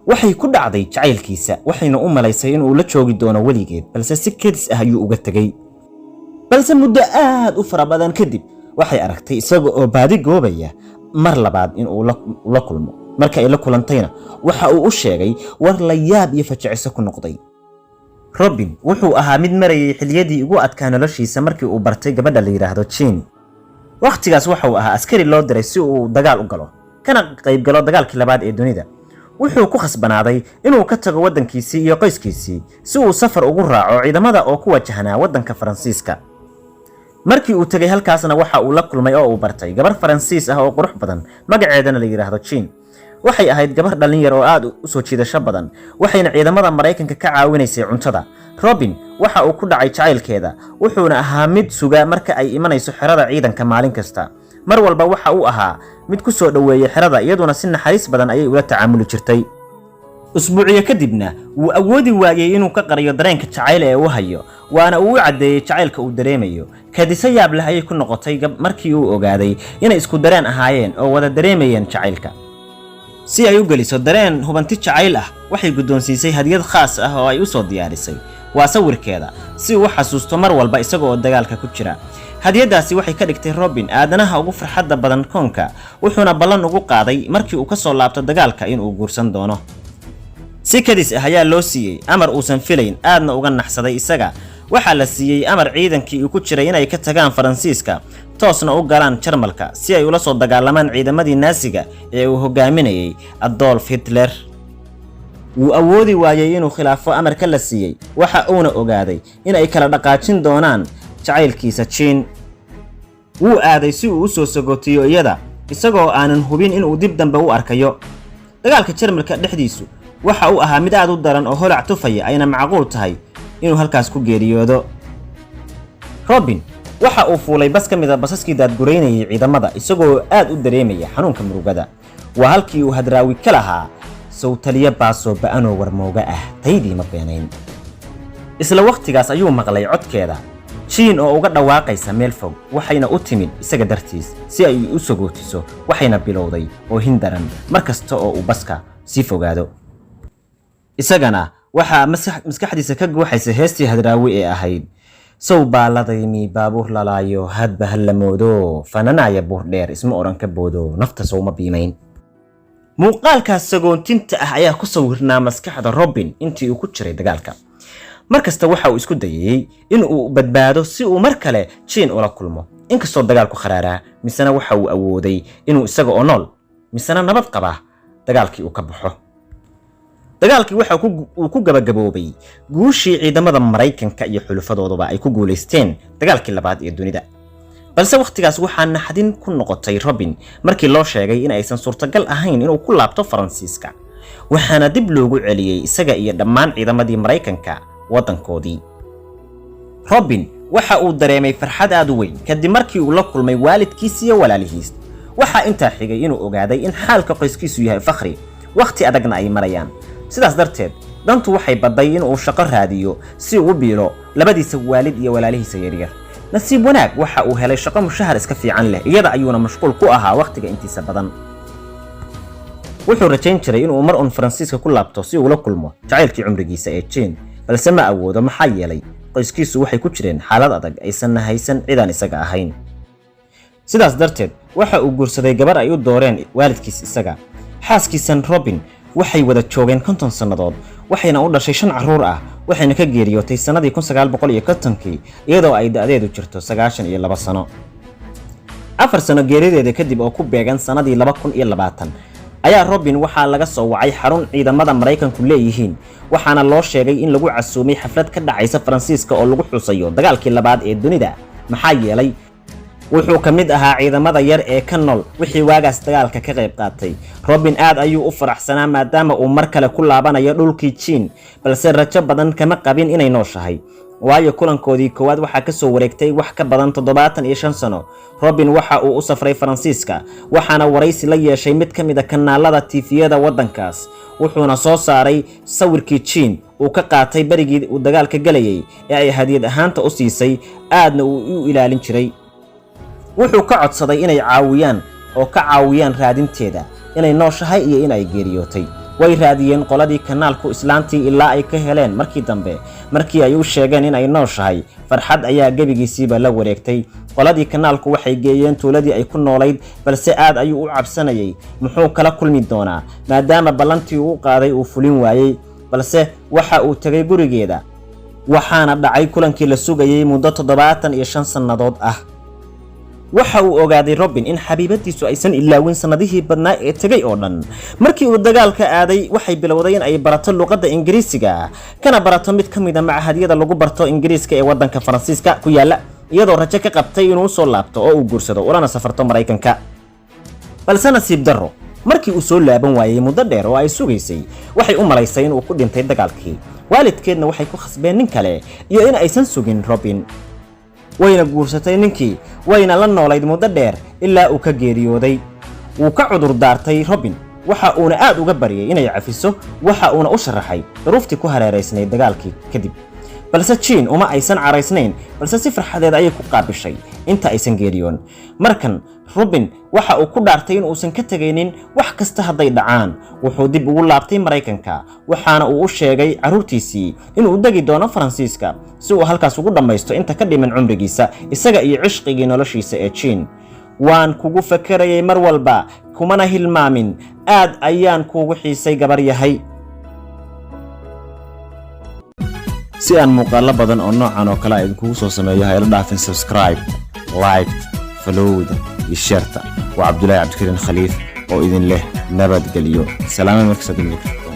waxay ku dhacday jacaylkiisa waxayna u malaysay inuu la joogi doono weligeed balse si kedis ah ayuu uga tegay balse muddo aad u fara badan kadib waxay aragtay isaga oo baadi goobaya mar labaad inuu la kulmo marka ay la kulantayna waxa uu u sheegay war la yaab iyo fajiciso ku noqday Robin wuxuu ahaa mid marayay xiliyadii ugu adkaa noloshiisa markii uu bartay gabadha la yiraahdo Jean waqtigaas waxa uu ahaa askari loo diray si uu dagaal u galo kana qayb galo dagaalkii labaad ee dunida wuxuu ku khasbanaaday inuu ka tago wadankiisii iyo qoyskiisii si uu safar ugu raaco ciidamada oo ku wajahnaa wadanka Faransiiska markii uu tagay halkaasna waxa uu la kulmay oo uu bartay gabar Faransiis ah oo qurux badan magaceedana la yiraahdo Jean waxay ahayd gabar dhalin yar oo aad u soo jiidasho badan waxayna ciidamada Mareykanka ka caawinaysay cuntada Robin waxa uu ku dhacay jacaylkeeda wuxuuna ahaa mid suga marka ay imanayso xerada ciidanka maalin kasta mar walba waxa uu ahaa mid ku soo dhaweeyay xerada iyaduna si naxariis badan ayay ula tacaamuli jirtay usbuuciyo kadibna wuu awoodi waayay inuu ka qariyo dareenka jacayl ee uu hayo waana uu cadeeyay jacaylka uu dareemayo kadisa yaab leh ayay ku noqotay markii uu ogaaday inay isku dareen ahaayeen oo wada dareemayeen jacaylka si ay u galiso dareen hubanti jacayl ah waxay guddoonsiisay hadiyad khaas ah oo ay u soo diyaarisay waa sawirkeeda si uu xasuusto mar walba isaga oo dagaalka ku jira hadiyadaasi waxay ka dhigtay Robin aadanaha ugu farxadda badan koonka wuxuuna ballan ugu qaaday markii uu ka soo laabto dagaalka in uu guursan doono si kadis ah ayaa loo siiyay amar uusan filayn aadna uga naxsaday isaga waxa la siiyay amar ciidankii uu ku jiray inay ka tagaan Faransiiska toosna u galaan Jarmalka si ay ula soo dagaalamaan ciidamadii Naasiga ee uu hogaaminayay Adolf Hitler wuu awoodi waayay inuu khilaafo amarka la siiyay waxa uuna ogaaday in ay kala dhaqaajin doonaan jacaylkiisa Jean wuu aaday si uu u soo sagootiyo iyada isagoo aanan hubin inuu dib dambe u arkayo dagaalka Jarmalka dhexdiisu waxa uu ahaa mid aad u daran oo holac tufaya ayna macquul tahay inuu halkaas ku geeriyoodo Robin waxa uu fuulay bas ka mid ah basaskii daadgureynayay ciidamada isagoo aad u dareemaya xanuunka murugada waa halkii uu hadraawi ka lahaa sawtaliya baaso ba'anoo warmooga ah taydii ma beenayn isla waqtigaas ayuu maqlay codkeeda Jean oo uga dhawaaqaysa meel fog waxayna u timid isaga dartiis si ay u sagootiso waxayna bilowday oo hindaran markasta oo uu baska si fogaado isagana waxa maskaxdiisa ka guuxaysa heestii hadraawi ee ahayd sow baaladaymi baabuur lalaayo hadba hal la moodo fananaya buur dheer isma oran ka boodo nafta soo ma biimayn muuqaalkaas sagoontinta ah ayaa ku sawirnaa maskaxda Robin intii uu ku jiray dagaalka markasta waxa uu isku dayay in uu badbaado si uu mar kale Jean ula kulmo inkastoo dagaalku qaraaraa misana waxa uu awooday inuu isaga oo nool misana nabad qaba dagaalkii uu ka baxo dagaalkii waxa uu ku gabagaboobay guushii ciidamada Mareykanka iyo xulufadooduba ay ku guuleysteen dagaalkii labaad ee dunida balse waqtigaas waxaa naxdin ku noqotay Robin markii loo sheegay in aysan suurtagal ahayn inuu ku laabto Faransiiska waxaana dib loogu celiyay isaga iyo dhammaan ciidamadii Mareykanka wadankoodii Robin waxa uu dareemay farxad aad u weyn kadib markii uu la kulmay waalidkiisa iyo walaalihiis waxa intaa xigay inuu ogaaday in xaalka qoyskiisu yahay fakhri waqti adagna ay marayaan sidaas darteed dantu waxay baday in uu shaqo raadiyo si uu u biilo labadiisa waalid iyo walaalihiisa yaryar nasiib wanaag waxa uu helay shaqo mushahar iska fiican leh iyada ayuuna mashquul ku ahaa waqtiga intiisa badan wuxuu rajayn jiray inuu mar un Faransiiska ku laabto si uu la kulmo jacaylkii cumrigiisa ee Jean balse ma awoodo maxaa yeelay qoyskiisu waxay ku jireen xaalad adag aysan haysan ciidan isaga ahayn sidaas darteed waxa uu guursaday gabar ay u dooreen waalidkiis isaga xaaskiisan Robin waxay wada joogeen 50 sanadood waxayna u dhashay 5 caruur ah waxayna ka geeriyootay sanadii 1950kii iyadoo ay da'deedu jirto 92 sano 4 sano geerideeda kadib oo ku beegan sanadii 2020 ayaa Robin waxa laga soo wacay xarun ciidamada Mareykanku leeyihiin waxaana loo sheegay in lagu casuumay xaflad ka dhacaysa Faransiiska oo lagu xusayo dagaalkii labaad ee dunida maxaa yeelay wuxuu ka mid ahaa ciidamada yar ee ka nool wixii waagaas dagaalka ka qayb qaatay Robin aad ayuu u faraxsanaa maadaama uu mar kale ku laabanayo dhulkii Jean balse rajo badan kama qabin inay nooshahay waayo kulankoodii koowaad waxa ka soo wareegtay wax ka badan 75 sano Robin waxa uu u safray Faransiiska waxaana waraysi la yeeshay mid kamid ah kanaalada TV-yada wadankaas wuxuuna soo saaray sawirkii Jean uu ka qaatay barigii uu dagaalka galayay ee ay hadiyad ahaanta u siisay aadna uu u ilaalin jiray wuxuu ka codsaday inay caawiyaan raadinteeda inay nooshahay iyo inay geeriyootay way raadiyeen qoladii kanaalku islaantii ilaa ay ka heleen markii dambe markii ay u sheegeen in ay nooshahay farxad ayaa gebigiisiiba la wareegtay qoladii kanaalku waxay geeyeen tuuladii ay ku noolayd balse aad ayuu u cabsanayay muxuu kala kulmi doonaa maadaama ballantii uu qaaday uu fulin waayey balse waxa uu tagay gurigeeda waxaana dhacay kulankii la sugayay muddo 75 sannadood ah waxa uu ogaaday Robin in xabiibadiisu aysan ilaawin sanadihii badnaa ee tagay oo dhan markii uu dagaalka aaday waxay bilowday in ay barato luqadda Ingiriisiga kana barato mid kamid ah macahadyada lagu barto Ingiriiska ee wadanka Faransiiska ku yaala iyadoo rajo ka qabtay inuu soo laabto oo uu guursado ulana safarto Mareykanka balse nasiib darro markii uu soo laaban waayay muddo dheer oo ay sugaysay waxay u malaysay inuu ku dhintay dagaalkii waalidkeedna waxay ku khasbeen nin kale iyo in aysan sugin Robin wayna guursatay ninkii wayna la noolayd muddo dheer ilaa uu ka geeriyooday wuu ka cudur daartay Robin waxa uuna aad uga bariyay inay cafiso waxa uuna u sharaxay duruuftii ku hareereysnay dagaalkii kadib balse Jean uma aysan caraysnayn balse si farxadeed ayay ku qaabishay inta aysan geeriyoon markan Robin waxa uu ku dhaartay in uusan ka tagaynin wax kasta haday dhacaan wuxuu dib ugu laabtay Mareykanka waxaana uu u sheegay carruurtiisii inuu dagi doono Faransiiska si uu halkaas ugu dhameysto inta ka dhiman cumrigiisa isaga iyo cishqigii noloshiisa ee Jean waan kugu fakarayay mar walba kumana hilmaamin aad ayaan kugu xiisay gabar yahay si aan muuqaalo badan oo noocan oo kale idinku soo sameeyo ha ila dhaafin subscribe like follow iyo share waa Cabdullaahi Cabdikariin Khaliif oo idin leh nabad galiyo salaam markasta